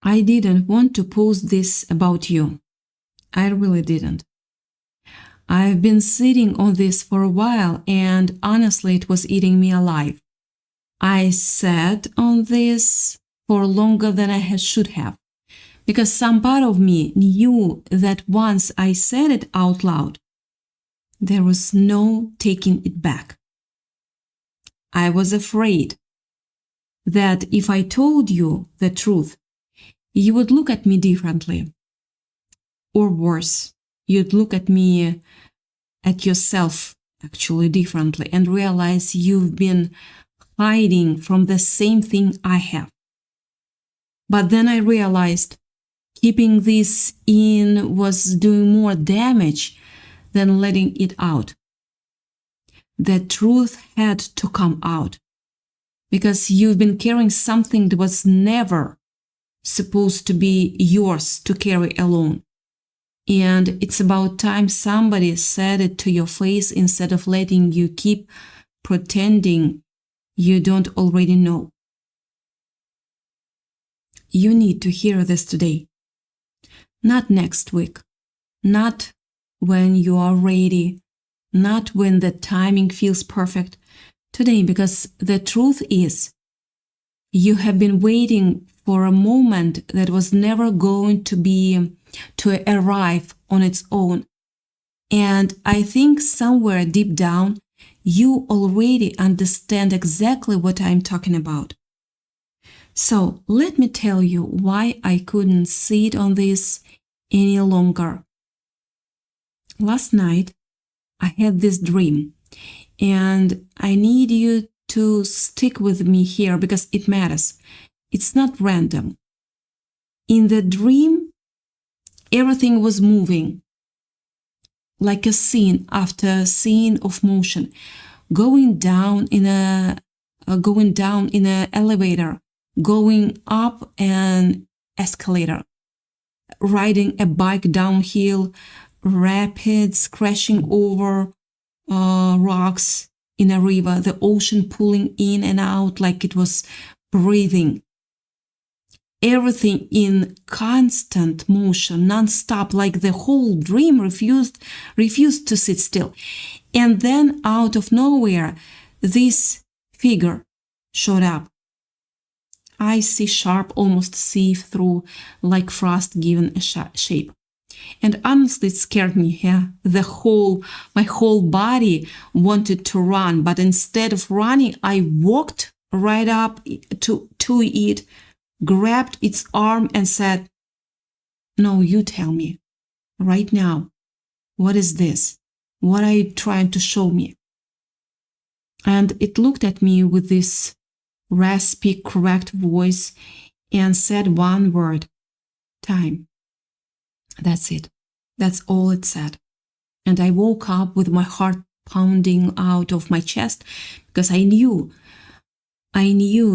I didn't want to post this about you. I really didn't. I've been sitting on this for a while, and honestly, it was eating me alive. I sat on this for longer than I should have, because some part of me knew that once I said it out loud, there was no taking it back. I was afraid that if I told you the truth, you would look at me differently. Or worse, you'd look at me, at yourself, actually differently, and realize you've been hiding from the same thing I have. But then I realized keeping this in was doing more damage than letting it out. The truth had to come out, because you've been carrying something that was never supposed to be yours to carry alone. And it's about time somebody said it to your face instead of letting you keep pretending you don't already know. You need to hear this today. Not next week, not when you are ready, not when the timing feels perfect. Today, because the truth is, you have been waiting for a moment that was never going to arrive on its own. And I think somewhere deep down, you already understand exactly what I'm talking about. So let me tell you why I couldn't sit on this any longer. Last night, I had this dream, and I need you to stick with me here because it matters. It's not random. In the dream, everything was moving, like a scene after a scene of motion, going down in an elevator, going up an escalator, riding a bike downhill, rapids crashing over rocks in a river, the ocean pulling in and out like it was breathing. Everything in constant motion, non-stop, like the whole dream refused to sit still. And then out of nowhere, this figure showed up. Icy, sharp, almost see-through, like frost given a shape. And honestly, it scared me. Yeah, my whole body wanted to run, but instead of running, I walked right up to it, grabbed its arm and said, "No, you tell me, right now, what is this? What are you trying to show me?" And it looked at me with this raspy, correct voice and said one word, "Time." That's it. That's all it said. And I woke up with my heart pounding out of my chest because I knew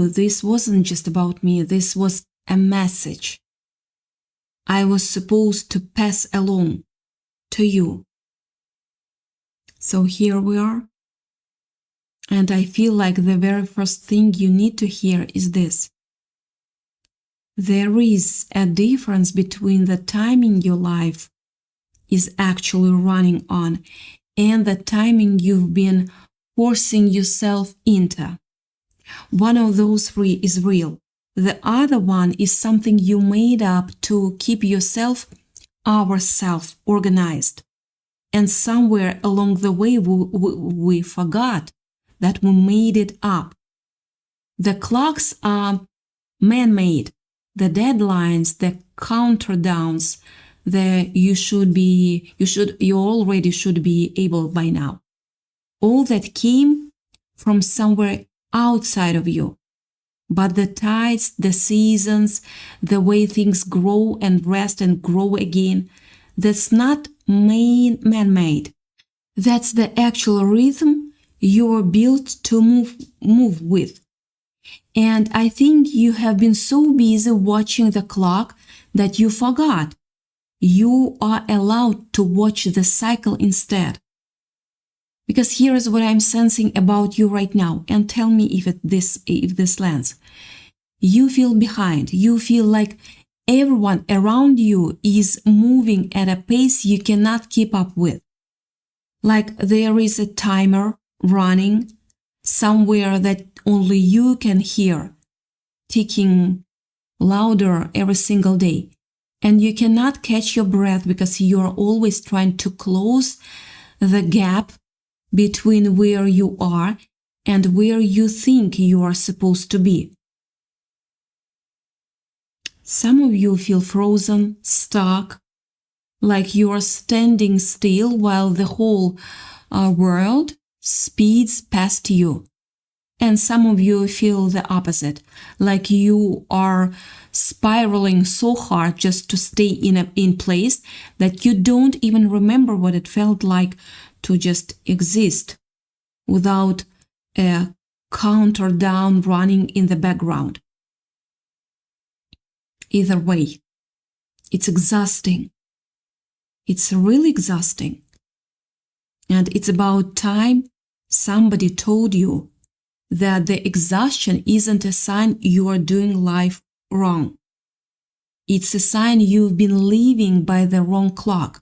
this wasn't just about me. This was a message I was supposed to pass along to you. So here we are. And I feel like the very first thing you need to hear is this. There is a difference between the timing your life is actually running on and the timing you've been forcing yourself into. One of those three is real. The other one is something you made up to keep yourself, ourself, organized. And somewhere along the way, we forgot that we made it up. The clocks are man-made. The deadlines, the countdowns, you already should be able by now. All that came from somewhere outside of you. But the tides, the seasons, the way things grow and rest and grow again, that's not man-made. That's the actual rhythm you were built to move with. And I think you have been so busy watching the clock that you forgot. You are allowed to watch the cycle instead. Because here is what I'm sensing about you right now, and tell me if this lands. You feel behind. You feel like everyone around you is moving at a pace you cannot keep up with. Like there is a timer running somewhere that only you can hear, ticking louder every single day. And you cannot catch your breath because you're always trying to close the gap between where you are and where you think you are supposed to be. Some of you feel frozen, stuck, like you are standing still while the whole world speeds past you. And some of you feel the opposite, like you are spiraling so hard just to stay in place that you don't even remember what it felt like to just exist without a countdown running in the background. Either way, it's exhausting. It's really exhausting. And it's about time somebody told you that the exhaustion isn't a sign you are doing life wrong. It's a sign you've been living by the wrong clock.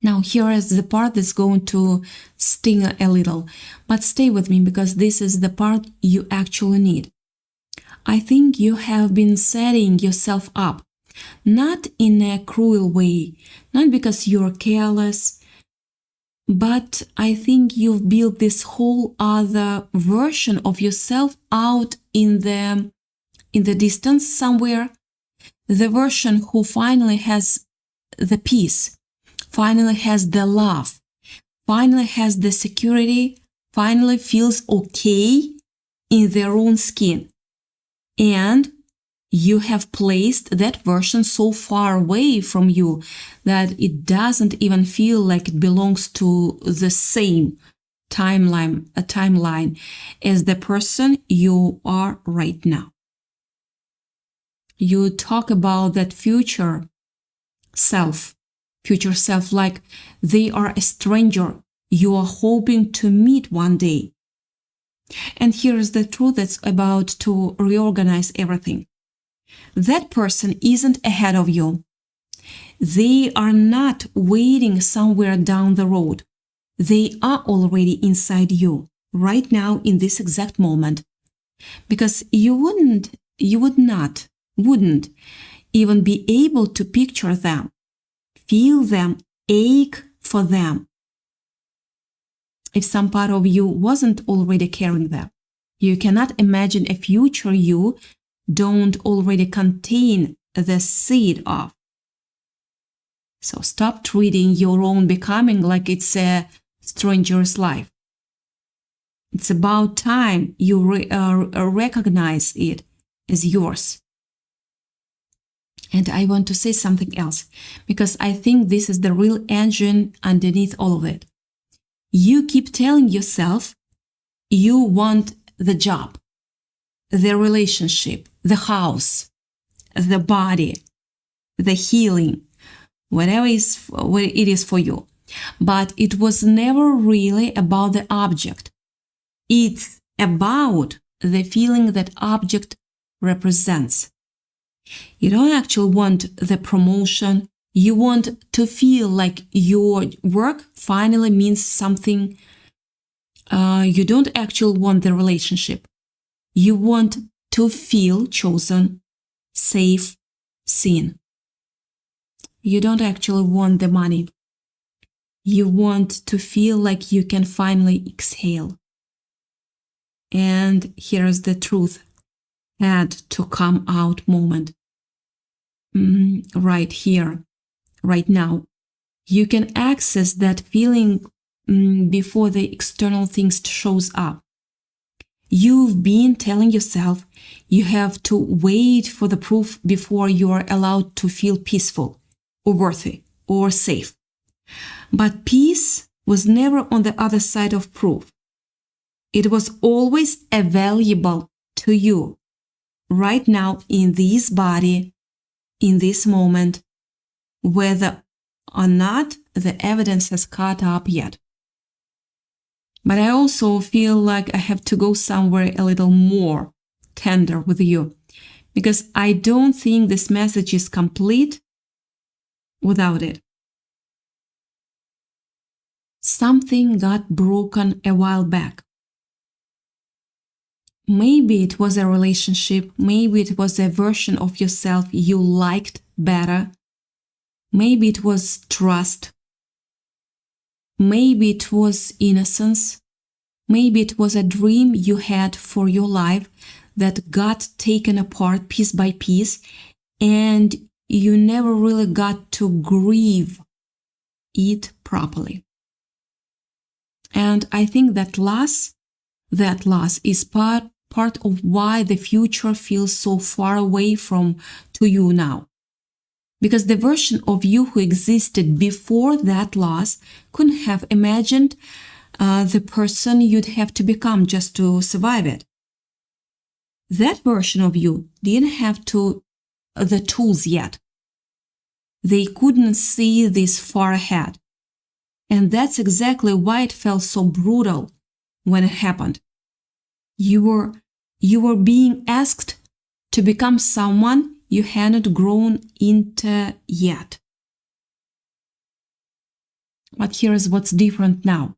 Now, here is the part that's going to sting a little, but stay with me because this is the part you actually need. I think you have been setting yourself up, not in a cruel way, not because you're careless, but I think you've built this whole other version of yourself out in the distance somewhere, the version who finally has the peace, finally has the love, finally has the security, finally feels okay in their own skin. And you have placed that version so far away from you that it doesn't even feel like it belongs to the same timeline as the person you are right now. You talk about that future self like they are a stranger you are hoping to meet one day. And here's the truth that's about to reorganize everything. That person isn't ahead of you. They are not waiting somewhere down the road. They are already inside you, right now in this exact moment. Because you wouldn't even be able to picture them, feel them, ache for them, if some part of you wasn't already carrying them. You cannot imagine a future you don't already contain the seed of. So stop treating your own becoming like it's a stranger's life. It's about time you recognize it as yours. And I want to say something else, because I think this is the real engine underneath all of it. You keep telling yourself you want the job, the relationship, the house, the body, the healing, whatever it is for you. But it was never really about the object. It's about the feeling that object represents. You don't actually want the promotion. You want to feel like your work finally means something. You don't actually want the relationship. You want to feel chosen, safe, seen. You don't actually want the money. You want to feel like you can finally exhale. And here's the truth. Had to come out moment. Right here, right now. You can access that feeling before the external things shows up. You've been telling yourself you have to wait for the proof before you are allowed to feel peaceful or worthy or safe. But peace was never on the other side of proof. It was always available to you right now in this body, in this moment, whether or not the evidence has caught up yet. But I also feel like I have to go somewhere a little more tender with you, because I don't think this message is complete without it. Something got broken a while back. Maybe it was a relationship, maybe it was a version of yourself you liked better, maybe it was trust, maybe it was innocence, maybe it was a dream you had for your life that got taken apart piece by piece, and you never really got to grieve it properly. And I think that loss is part of why the future feels so far away to you now. Because the version of you who existed before that loss couldn't have imagined the person you'd have to become just to survive it. That version of you didn't have the tools yet. They couldn't see this far ahead. And that's exactly why it felt so brutal when it happened. You were being asked to become someone you hadn't grown into yet. But here's what's different now.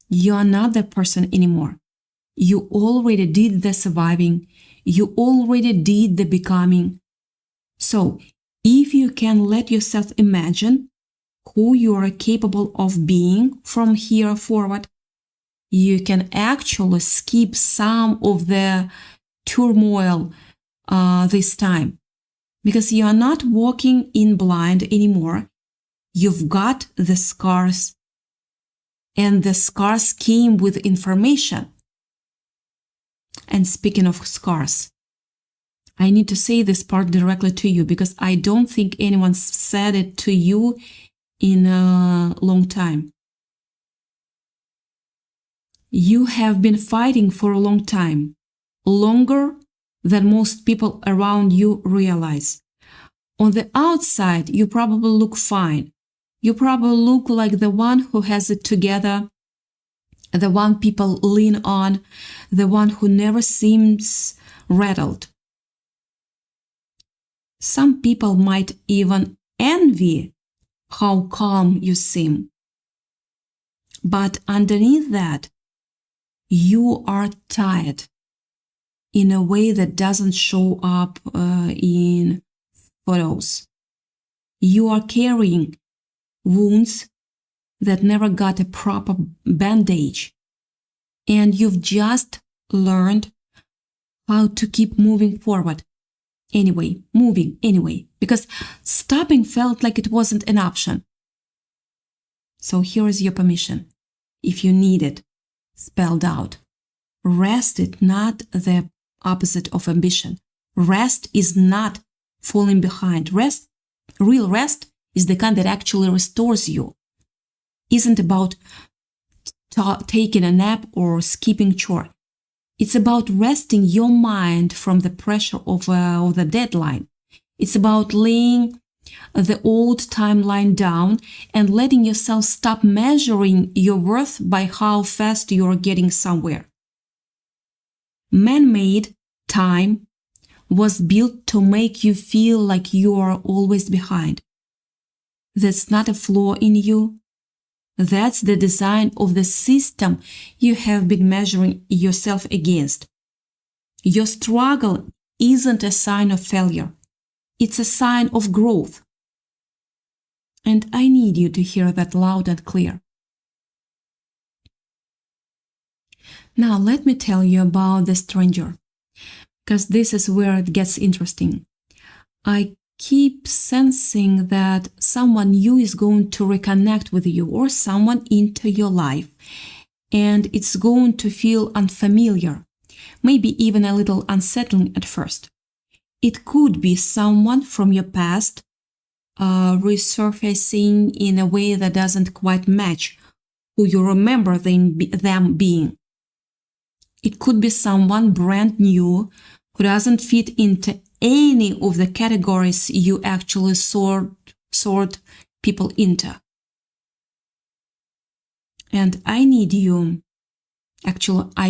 You are not that person anymore. You already did the surviving. You already did the becoming. So, if you can let yourself imagine who you are capable of being from here forward, you can actually skip some of the turmoil this time. Because you are not walking in blind anymore. You've got the scars. And the scars came with information. And speaking of scars, I need to say this part directly to you because I don't think anyone said it to you in a long time. You have been fighting for a long time, longer than most people around you realize. On the outside, you probably look fine. You probably look like the one who has it together, the one people lean on, the one who never seems rattled. Some people might even envy how calm you seem. But underneath that, you are tired in a way that doesn't show up in photos. You are carrying wounds that never got a proper bandage, and you've just learned how to keep moving forward. Moving anyway, because stopping felt like it wasn't an option. So here is your permission. If you need it, spelled out. Rest is not the opposite of ambition. Rest is not falling behind. Real rest is the kind that actually restores you. Isn't about taking a nap or skipping chore. It's about resting your mind from the pressure of the deadline. It's about laying the old timeline down and letting yourself stop measuring your worth by how fast you are getting somewhere. Man-made time was built to make you feel like you are always behind. That's not a flaw in you. That's the design of the system you have been measuring yourself against. Your struggle isn't a sign of failure. It's a sign of growth. And I need you to hear that loud and clear. Now let me tell you about the stranger, because this is where it gets interesting. I keep sensing that someone new is going to reconnect with you or someone into your life, and it's going to feel unfamiliar, maybe even a little unsettling at first. It could be someone from your past resurfacing in a way that doesn't quite match who you remember them being. It could be someone brand new who doesn't fit into any of the categories you actually sort people into. And I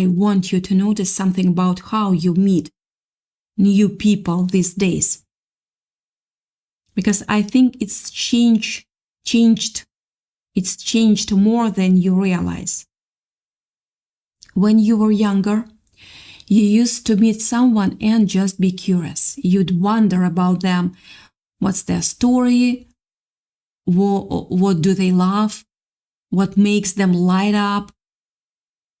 want you to notice something about how you meet new people these days. Because I think it's changed more than you realize. When you were younger, you used to meet someone and just be curious. You'd wonder about them. What's their story? What do they love? What makes them light up?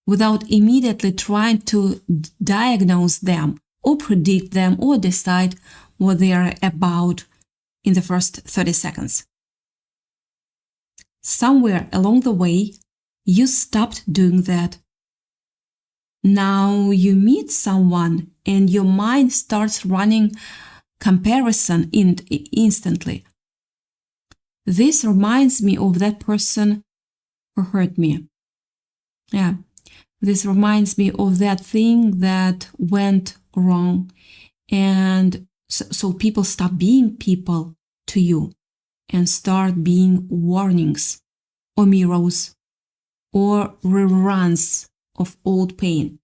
Without immediately trying to diagnose them or predict them or decide what they are about in the first 30 seconds. Somewhere along the way, you stopped doing that. Now you meet someone and your mind starts running comparison instantly. This reminds me of that person who hurt me. Yeah, this reminds me of that thing that went wrong. And so people stop being people to you and start being warnings or mirrors or reruns of old pain.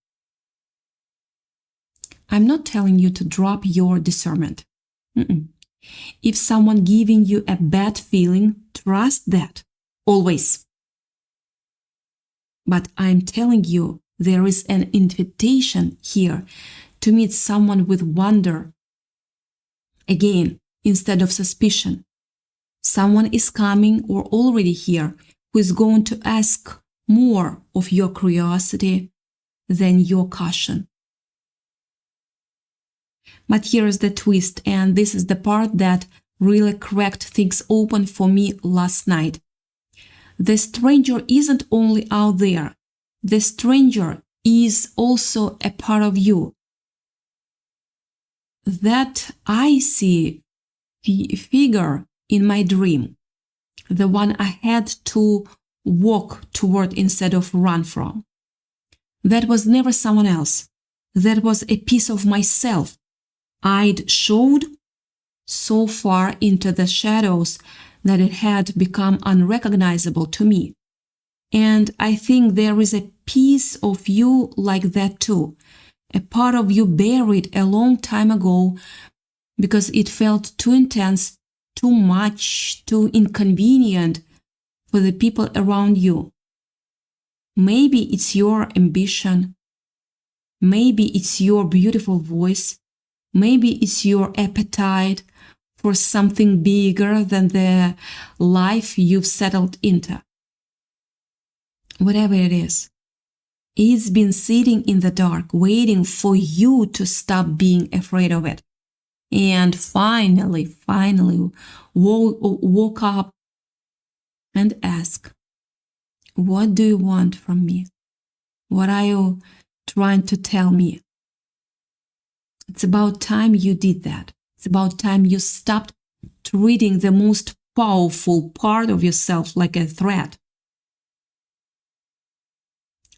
I'm not telling you to drop your discernment. If someone giving you a bad feeling, trust that, always. But I'm telling you, there is an invitation here to meet someone with wonder. Again, instead of suspicion. Someone is coming or already here who is going to ask more of your curiosity than your caution. But here is the twist, and this is the part that really cracked things open for me last night. The stranger isn't only out there. The stranger is also a part of you. That I see figure in my dream, the one I had to walk toward instead of run from. That was never someone else. That was a piece of myself I'd showed so far into the shadows that it had become unrecognizable to me. And I think there is a piece of you like that too, a part of you buried a long time ago because it felt too intense, too much, too inconvenient for the people around you. Maybe it's your ambition. Maybe it's your beautiful voice. Maybe it's your appetite for something bigger than the life you've settled into. Whatever it is, it's been sitting in the dark, waiting for you to stop being afraid of it. And finally woke up and ask, what do you want from me? What are you trying to tell me? It's about time you did that. It's about time you stopped treating the most powerful part of yourself like a threat.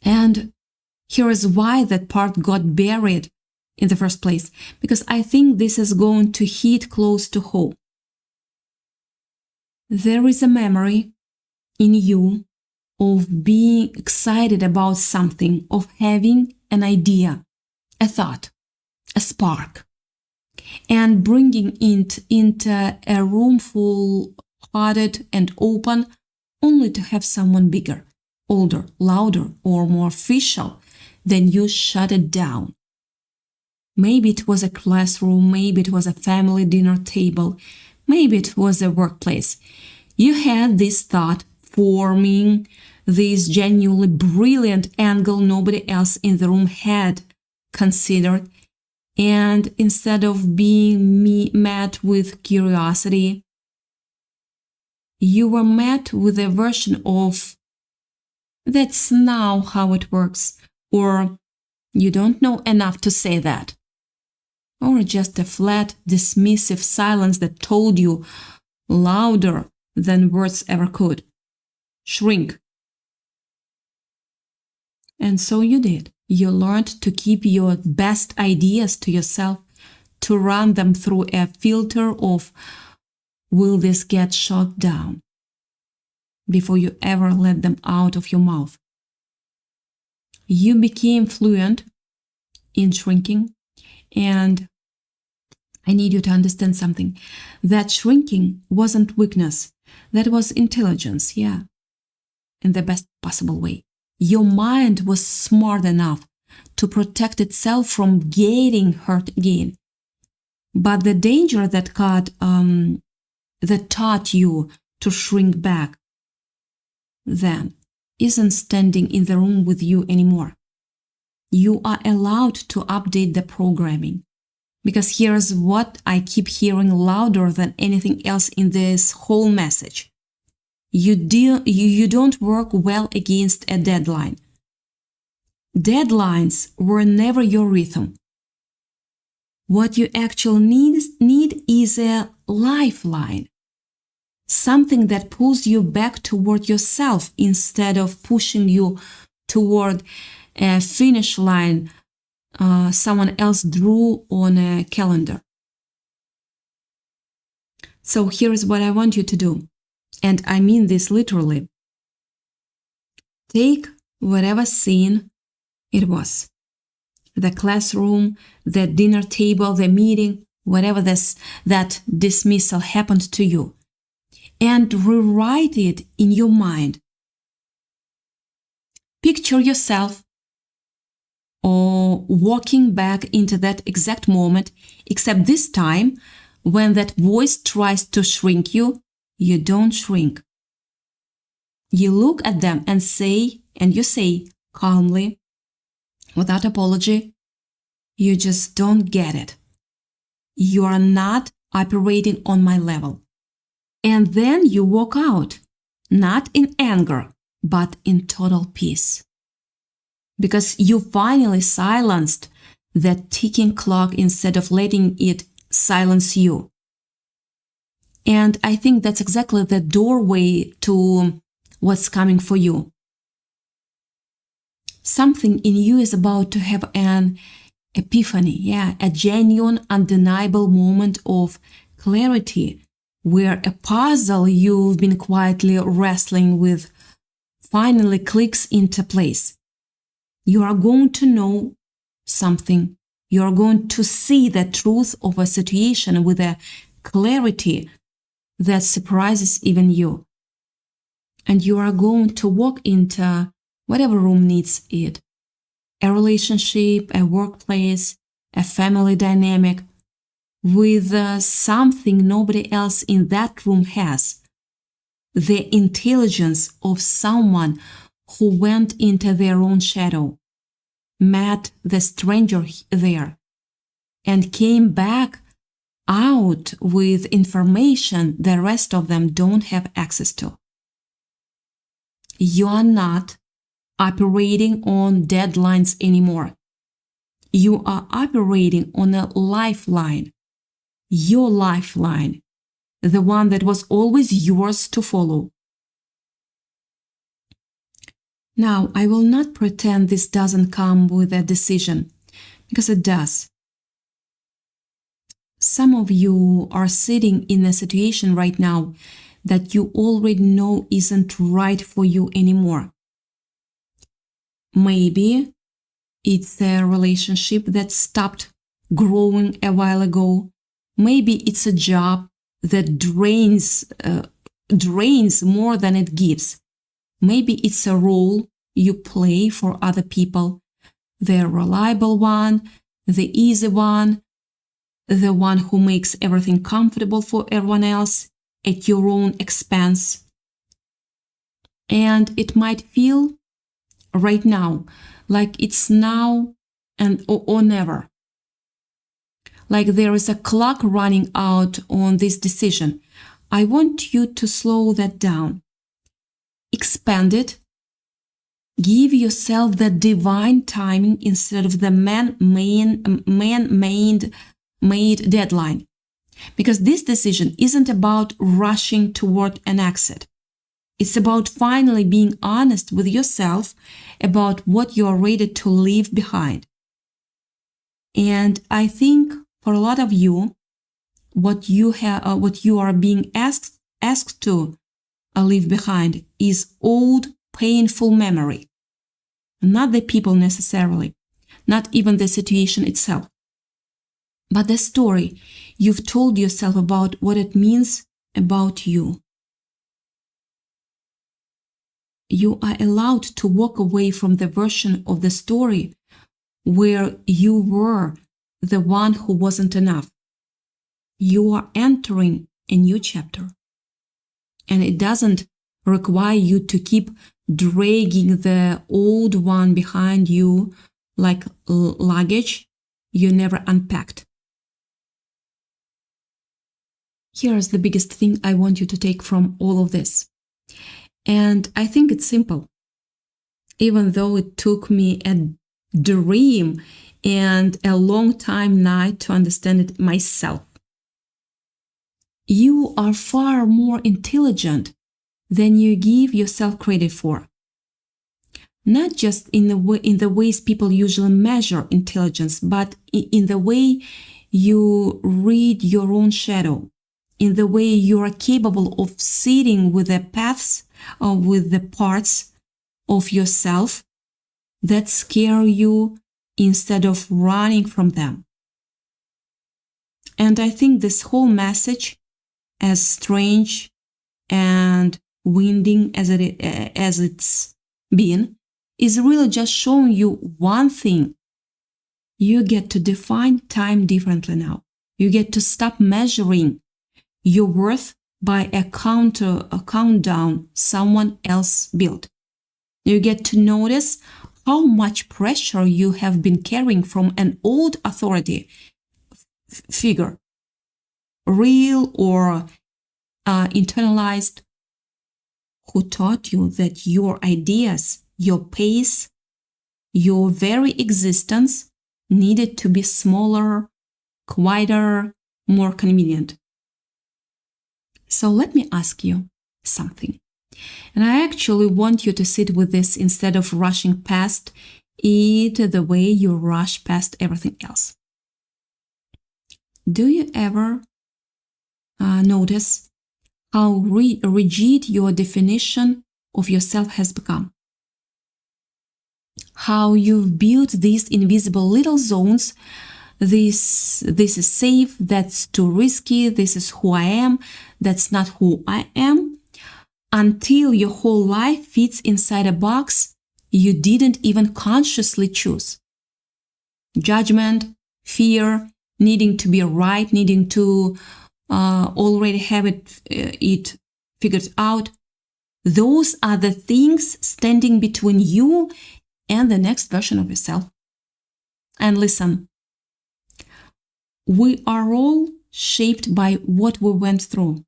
And here is why that part got buried in the first place, because I think this is going to hit close to home. There is a memory in you of being excited about something, of having an idea, a thought, a spark, and bringing it into a room full-hearted and open only to have someone bigger, older, louder, or more official than you shut it down. Maybe it was a classroom, maybe it was a family dinner table, maybe it was a workplace. You had this thought forming this genuinely brilliant angle nobody else in the room had considered, and instead of being met with curiosity, you were met with a version of, "That's now how it works," or "You don't know enough to say that," or just a flat, dismissive silence that told you louder than words ever could, "Shrink." And so you did. You learned to keep your best ideas to yourself, to run them through a filter of, will this get shot down, before you ever let them out of your mouth. You became fluent in shrinking, and I need you to understand something. That shrinking wasn't weakness. That was intelligence, yeah, in the best possible way. Your mind was smart enough to protect itself from getting hurt again. But the danger that taught you to shrink back then isn't standing in the room with you anymore. You are allowed to update the programming. Because here's what I keep hearing louder than anything else in this whole message. You don't work well against a deadline. Deadlines were never your rhythm. What you actually need is a lifeline. Something that pulls you back toward yourself instead of pushing you toward a finish line someone else drew on a calendar. So here's what I want you to do. And I mean this literally. Take whatever scene it was. The classroom, the dinner table, the meeting, whatever that dismissal happened to you. And rewrite it in your mind. Picture yourself or walking back into that exact moment, except this time, when that voice tries to shrink you, you don't shrink. You look at them and you say calmly, without apology, you just don't get it. You are not operating on my level. And then you walk out, not in anger, but in total peace. Because you finally silenced that ticking clock instead of letting it silence you. And I think that's exactly the doorway to what's coming for you. Something in you is about to have an epiphany, a genuine, undeniable moment of clarity where a puzzle you've been quietly wrestling with finally clicks into place. You are going to know something. You are going to see the truth of a situation with a clarity that surprises even you. And you are going to walk into whatever room needs it. A relationship, a workplace, a family dynamic, with something nobody else in that room has. The intelligence of someone who went into their own shadow, met the stranger there, and came back out with information the rest of them don't have access to. You are not operating on deadlines anymore. You are operating on a lifeline. Your lifeline, the one that was always yours to follow. Now, I will not pretend this doesn't come with a decision, because it does. Some of you are sitting in a situation right now that you already know isn't right for you anymore. Maybe it's a relationship that stopped growing a while ago. Maybe it's a job that drains more than it gives. Maybe it's a role you play for other people, the reliable one, the easy one, the one who makes everything comfortable for everyone else at your own expense. And it might feel right now like it's now and or never. Like there is a clock running out on this decision. I want you to slow that down. Expand it. Give yourself the divine timing instead of the man-made deadline. Because this decision isn't about rushing toward an exit. It's about finally being honest with yourself about what you are ready to leave behind. And I think for a lot of you, what you are being asked to leave behind is old, painful memory. Not the people necessarily, not even the situation itself, but the story you've told yourself about what it means about you. You are allowed to walk away from the version of the story where you were the one who wasn't enough. You are entering a new chapter. And it doesn't require you to keep dragging the old one behind you like luggage you never unpacked. Here's the biggest thing I want you to take from all of this. And I think it's simple. Even though it took me a dream and a long time night to understand it myself. You are far more intelligent than you give yourself credit for. Not just in the ways people usually measure intelligence, but in the way you read your own shadow, in the way you are capable of sitting with the paths or with the parts of yourself that scare you instead of running from them. And I think this whole message, as strange and winding as it's been, is really just showing you one thing. You get to define time differently now. You get to stop measuring your worth by a countdown someone else built. You get to notice how much pressure you have been carrying from an old authority figure, real or internalized, who taught you that your ideas, your pace, your very existence needed to be smaller, quieter, more convenient. So let me ask you something. And I actually want you to sit with this instead of rushing past it the way you rush past everything else. Do you ever notice how rigid your definition of yourself has become? How you've built these invisible little zones. This is safe, that's too risky, this is who I am, that's not who I am, until your whole life fits inside a box you didn't even consciously choose. Judgment, fear, needing to be right, needing to already have it figured out. Those are the things standing between you and the next version of yourself. And listen, we are all shaped by what we went through.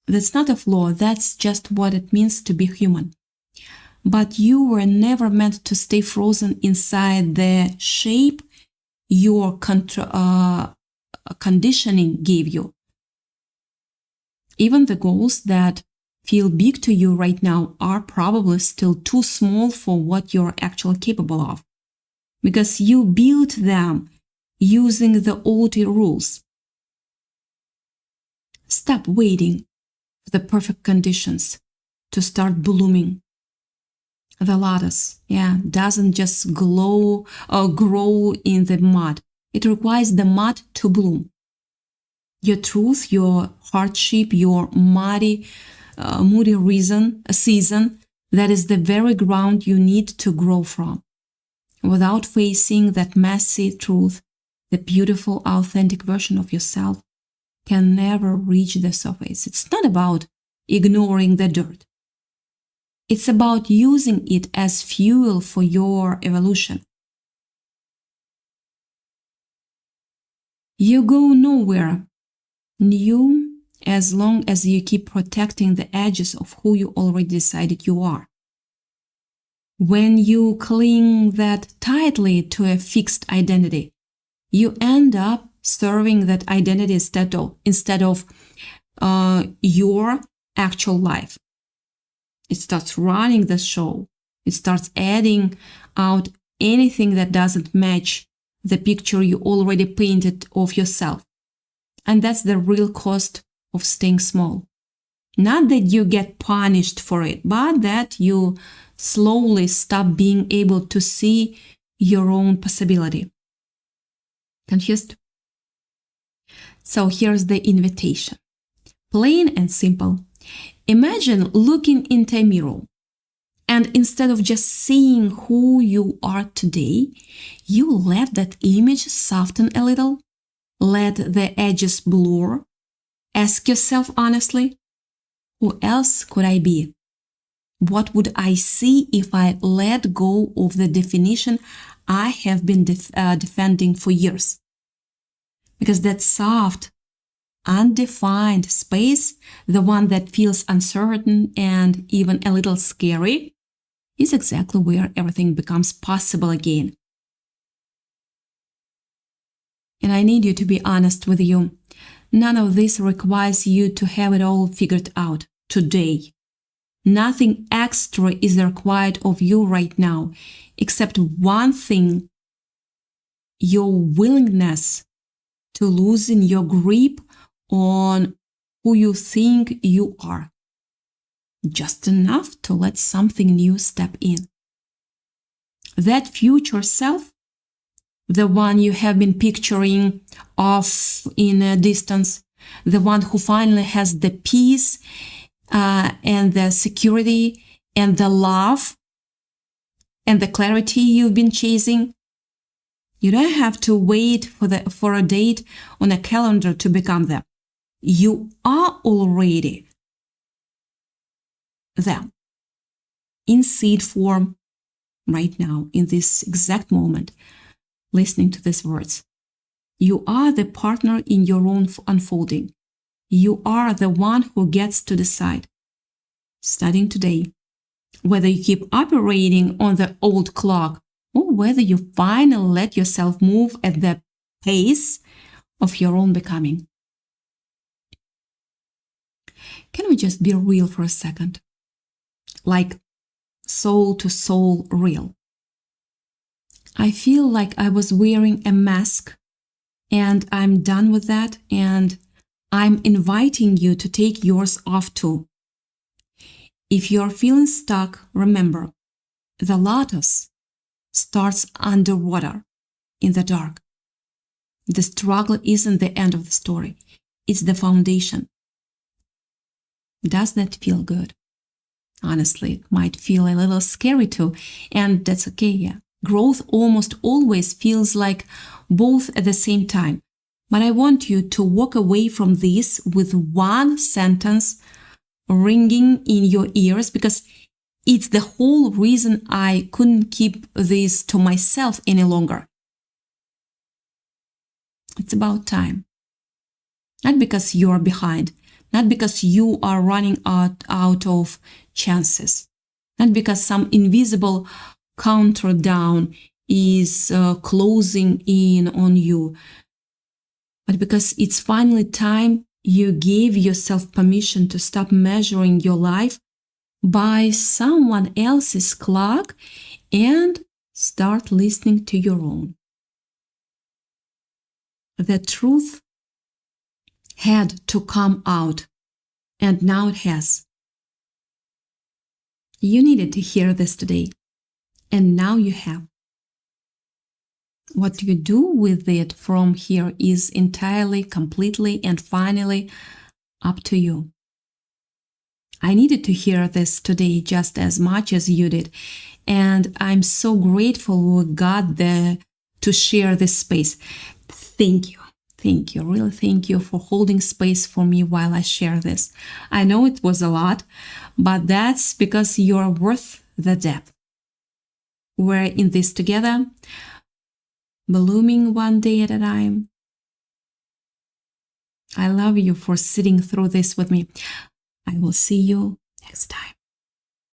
That's not a flaw, that's just what it means to be human. But you were never meant to stay frozen inside the shape your conditioning gave you. Even the goals that feel big to you right now are probably still too small for what you're actually capable of, because you built them using the old rules. Stop waiting for the perfect conditions to start blooming. The lotus, doesn't just grow in the mud. It requires the mud to bloom. Your truth, your hardship, your moody season, that is the very ground you need to grow from. Without facing that messy truth, the beautiful, authentic version of yourself can never reach the surface. It's not about ignoring the dirt. It's about using it as fuel for your evolution. You go nowhere new as long as you keep protecting the edges of who you already decided you are. When you cling that tightly to a fixed identity, you end up serving that identity instead of your actual life. It starts running the show. It starts adding out anything that doesn't match the picture you already painted of yourself. And that's the real cost of staying small. Not that you get punished for it, but that you slowly stop being able to see your own possibility. Confused? So here's the invitation. Plain and simple. Imagine looking into a mirror, and instead of just seeing who you are today, you let that image soften a little, let the edges blur. Ask yourself honestly, who else could I be? What would I see if I let go of the definition I have been defending for years? Because that soft, undefined space, the one that feels uncertain and even a little scary, is exactly where everything becomes possible again. And I need you to be honest with you. None of this requires you to have it all figured out today. Nothing extra is required of you right now, except one thing: your willingness to loosen your grip on who you think you are. Just enough to let something new step in. That future self, the one you have been picturing off in a distance, the one who finally has the peace and the security and the love and the clarity you've been chasing. You don't have to wait for a date on a calendar to become them. You are already them in seed form right now, in this exact moment, listening to these words. You are the partner in your own unfolding. You are the one who gets to decide, starting today, whether you keep operating on the old clock or whether you finally let yourself move at the pace of your own becoming. Can we just be real for a second? Like soul to soul real. I feel like I was wearing a mask, and I'm done with that, and I'm inviting you to take yours off too. If you're feeling stuck, remember, the lotus starts underwater in the dark. The struggle isn't the end of the story. It's the foundation. Does that feel good? Honestly, it might feel a little scary too, and that's okay, yeah. Growth almost always feels like both at the same time. But I want you to walk away from this with one sentence ringing in your ears, because it's the whole reason I couldn't keep this to myself any longer. It's about time. Not because you're behind, not because you are running out of chances, not because some invisible countdown is closing in on you, but because it's finally time you gave yourself permission to stop measuring your life by someone else's clock and start listening to your own. The truth had to come out, and now it has. You needed to hear this today, and now you have. What you do with it from here is entirely, completely, and finally up to you. I needed to hear this today just as much as you did, and I'm so grateful we got to share this space. Thank you. Thank you, really thank you for holding space for me while I share this. I know it was a lot, but that's because you're worth the depth. We're in this together, blooming one day at a time. I love you for sitting through this with me. I will see you next time.